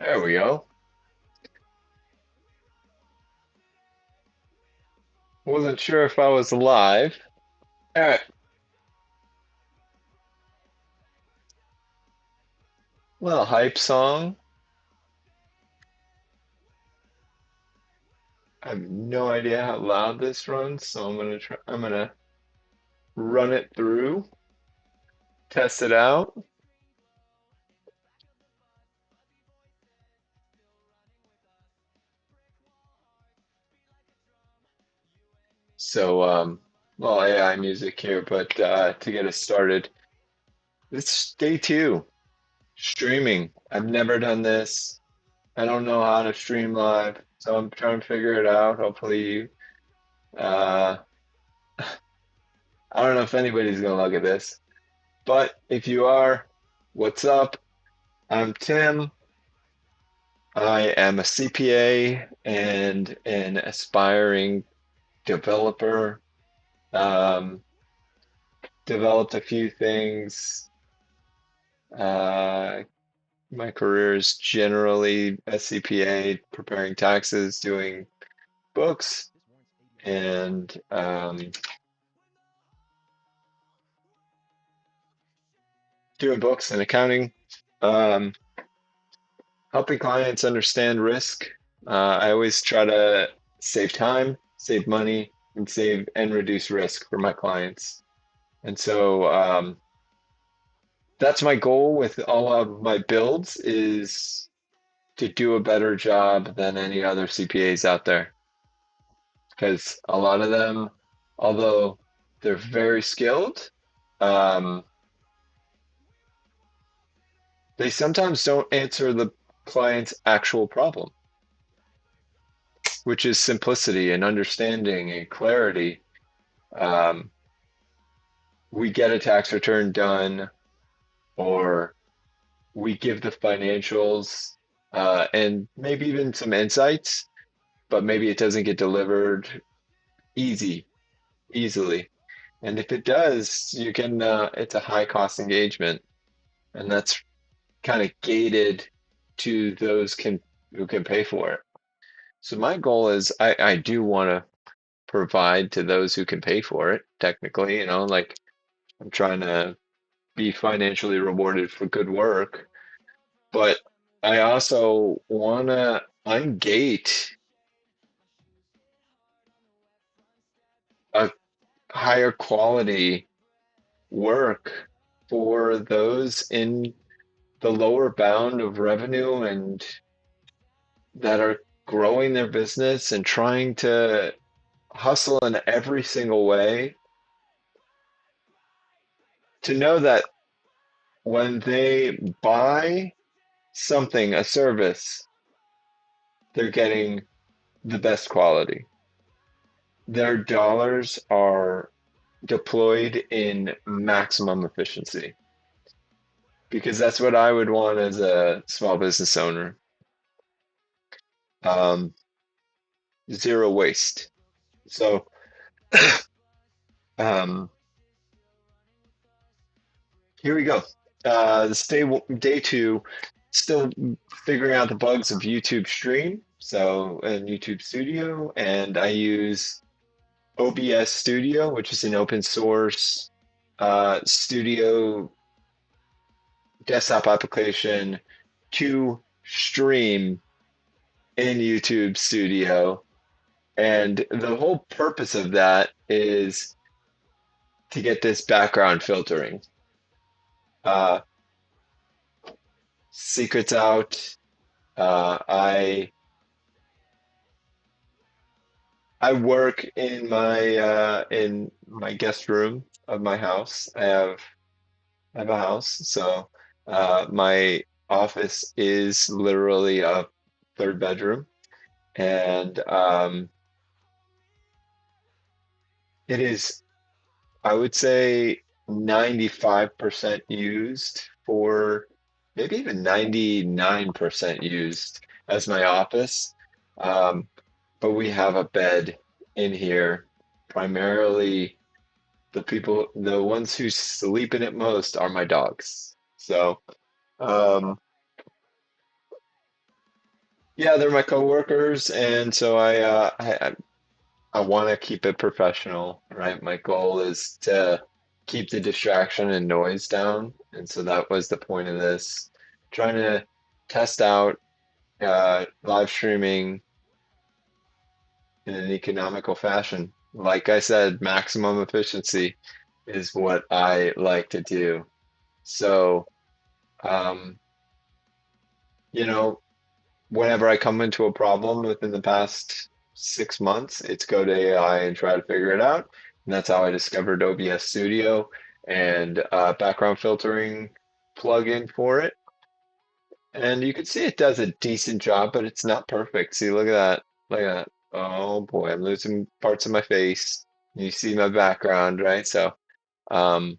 There we go. Wasn't sure if I was live. All right. Well, hype song. I have no idea how loud this runs, so I'm gonna try. I'm gonna run it through, test it out. So, well, AI music here, but to get us started, it's day two. Streaming. I've never done this. I don't know how to stream live, so I'm trying to figure it out. Hopefully, uh, I don't know if anybody's gonna look at this. But if you are, what's up? I'm Tim. I am a CPA and an aspiring developer. Um, Developed a few things. Uh, my career is generally a CPA, preparing taxes, doing books, and doing books and accounting. Um, Helping clients understand risk. I always try to save time, save money, and save and reduce risk for my clients. And so that's my goal with all of my builds is to do a better job than any other CPAs out there. Because a lot of them, although they're very skilled, um, they sometimes don't answer the client's actual problem, which is simplicity and understanding and clarity. Um, we get a tax return done, or we give the financials and maybe even some insights, but maybe it doesn't get delivered easy, easily. And if it does, you can, it's a high cost engagement, and that's kind of gated to those who can pay for it. So my goal is I do want to provide to those who can pay for it, technically, like I'm trying to be financially rewarded for good work, but I also want to ungate a higher quality work for those in the lower bound of revenue and that are growing their business and trying to hustle in every single way to know that when they buy something, a service, they're getting the best quality. Their dollars are deployed in maximum efficiency because that's what I would want as a small business owner. Um, Zero waste. So, um, here we go. This day two, still figuring out the bugs of YouTube Stream, so in YouTube Studio, and I use OBS Studio, which is an open source studio desktop application to stream in YouTube Studio. And the whole purpose of that is to get this background filtering. Uh, Secrets out. I work in my guest room of my house. I have a house, so my office is literally a third bedroom, and it is, I would say, 95% used for maybe even 99% used as my office. Um, but we have a bed in here. Primarily, the ones who sleep in it most are my dogs. So, um, Yeah, they're my coworkers, and so I want to keep it professional, right? My goal is to keep the distraction and noise down, and so that was the point of this, trying to test out live streaming in an economical fashion. Like I said, maximum efficiency is what I like to do. So, um, you know, whenever I come into a problem within the past 6 months, it's go to AI and try to figure it out. And that's how I discovered OBS Studio and background filtering plugin for it. And you can see it does a decent job, but it's not perfect. See, look at that. Look at that. Oh boy, I'm losing parts of my face. You see my background, right? So, um,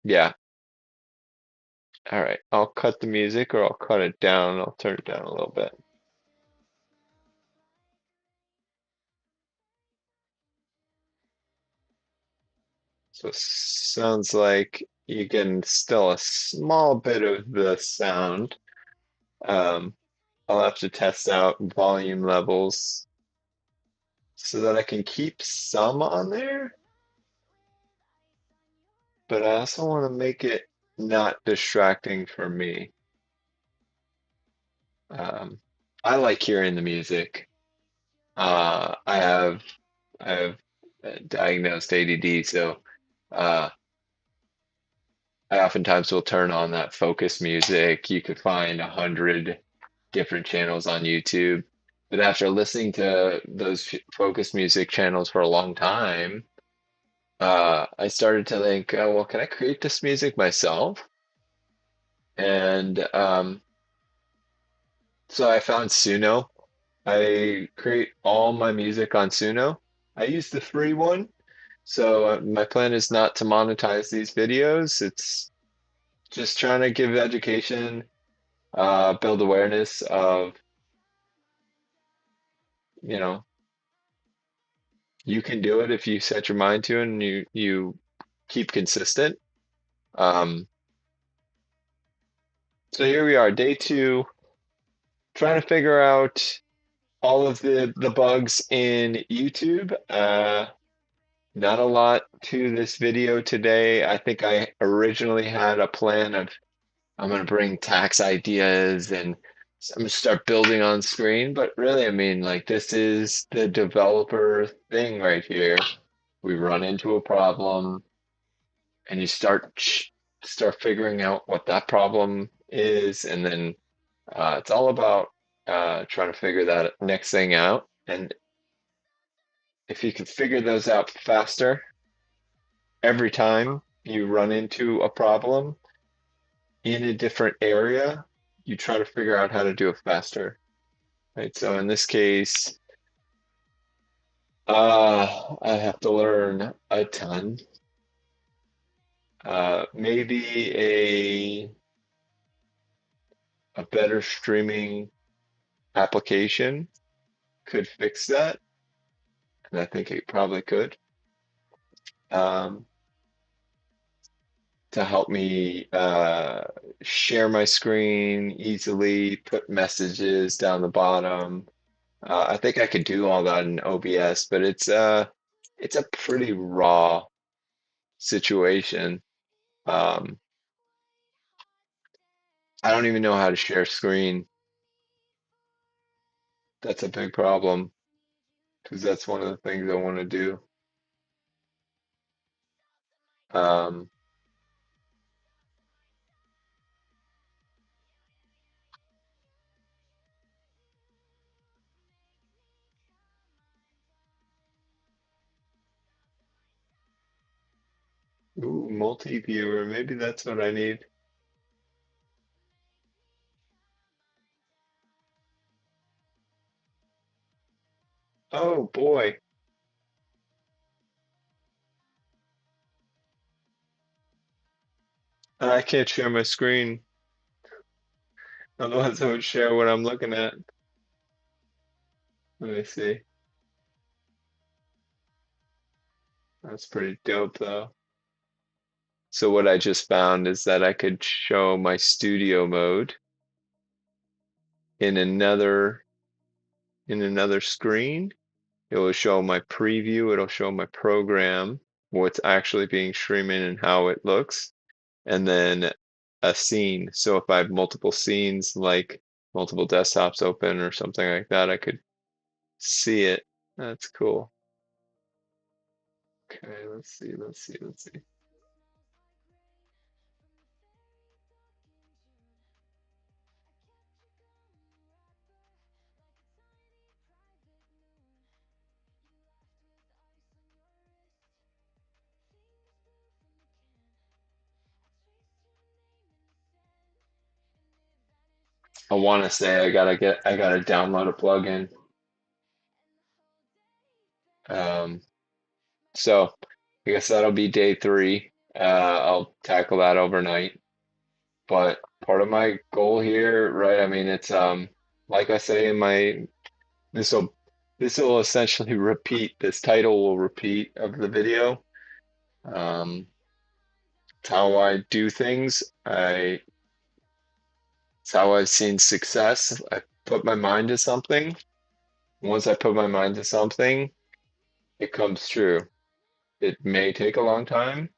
yeah. All right. I'll cut the music or I'll cut it down. I'll turn it down a little bit. So sounds like you can still a small bit of the sound. Um, I'll have to test out volume levels so that I can keep some on there, but I also want to make it not distracting for me. Um, I like hearing the music. I have diagnosed ADD, so uh, I oftentimes will turn on that focus music. You could find 100 different channels on YouTube. But after listening to those focus music channels for a long time, I started to think, oh, well, can I create this music myself? And so I found Suno. I create all my music on Suno. I use the free one. So my plan is not to monetize these videos. It's just trying to give education, build awareness of, you know, you can do it if you set your mind to it and you keep consistent. Um, so here we are, day two, trying to figure out all of the bugs in YouTube. Not a lot to this video today. I think I originally had a plan of I'm going to bring tax ideas and I'm going to start building on screen, but really, I mean, like this is the developer thing right here. We run into a problem and you start figuring out what that problem is, and then it's all about trying to figure that next thing out. And if you can figure those out faster every time you run into a problem in a different area, you try to figure out how to do it faster, right? So in this case, I have to learn a ton. Maybe a better streaming application could fix that, and I think it probably could, um, to help me share my screen easily, put messages down the bottom. I think I could do all that in OBS, but it's a pretty raw situation. Um, I don't even know how to share screen. That's a big problem because that's one of the things I want to do. Um, ooh, multi-viewer, maybe that's what I need. Oh boy, I can't share my screen. Otherwise, I would share what I'm looking at. Let me see. That's pretty dope, though. So what I just found is that I could show my studio mode. in another screen. It will show my preview, it'll show my program, what's actually being streamed and how it looks, and then a scene. So if I have multiple scenes, like multiple desktops open or something like that, I could see it. That's cool. Okay, let's see. I want to say I gotta download a plugin. Um, so I guess that'll be day three. I'll tackle that overnight. But part of my goal here, right? I mean, it's like I say in my this will this will essentially repeat. This title will repeat of the video. Um, it's how I do things. It's how I've seen success. I put my mind to something. Once I put my mind to something, it comes true. It may take a long time,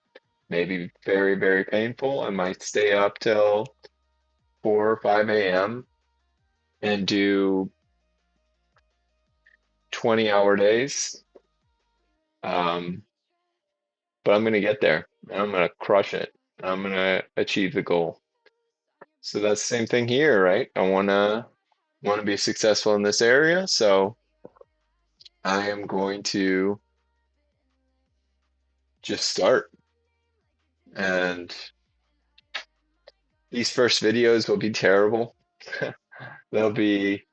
maybe very, very painful. I might stay up till 4 or 5 a.m. and do 20-hour days. Um, but I'm gonna get there and I'm gonna crush it. I'm gonna achieve the goal. So that's the same thing here, right? I wanna be successful in this area, so I am going to just start. And these first videos will be terrible. They'll be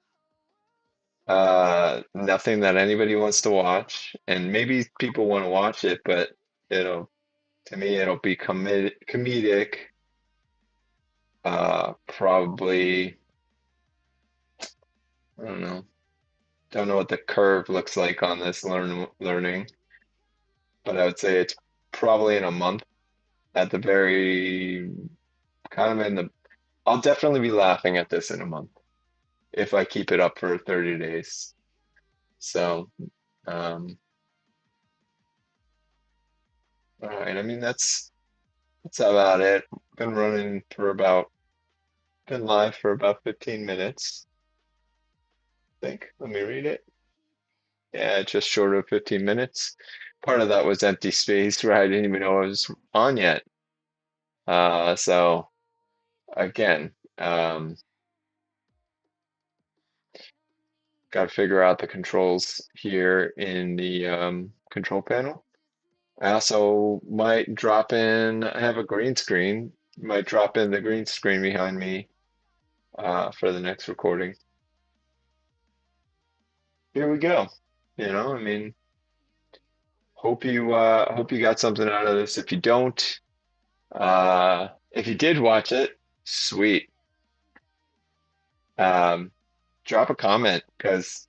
nothing that anybody wants to watch, and maybe people want to watch it, but it'll to me it'll be comedic. Probably I don't know what the curve looks like on this learning, but I would say it's probably in a month at the very kind of in the. I'll definitely be laughing at this in a month if I keep it up for 30 days. So, um, all right. I mean, that's about it. Been live for about 15 minutes, I think. Let me read it. Yeah, just short of 15 minutes. Part of that was empty space where I didn't even know I was on yet. So again, got to figure out the controls here in the control panel. I also might drop in, I have a green screen, might drop in the green screen behind me for the next recording. Here we go. I mean, hope you got something out of this. If you don't, if you did watch it, sweet. Um, drop a comment because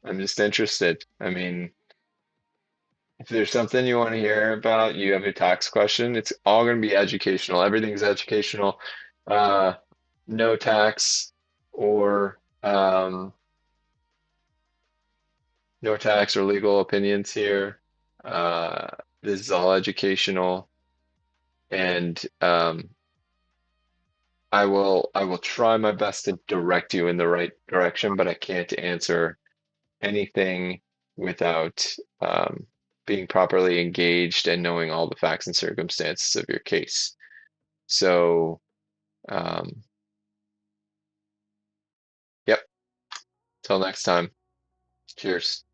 I'm just interested. I mean, if there's something you want to hear about, you have a tax question, it's all going to be educational. Everything's educational. Uh, no tax or no tax or legal opinions here. Uh, this is all educational, and I will try my best to direct you in the right direction, but I can't answer anything without um, being properly engaged and knowing all the facts and circumstances of your case. So, um, yep. Till next time. Cheers.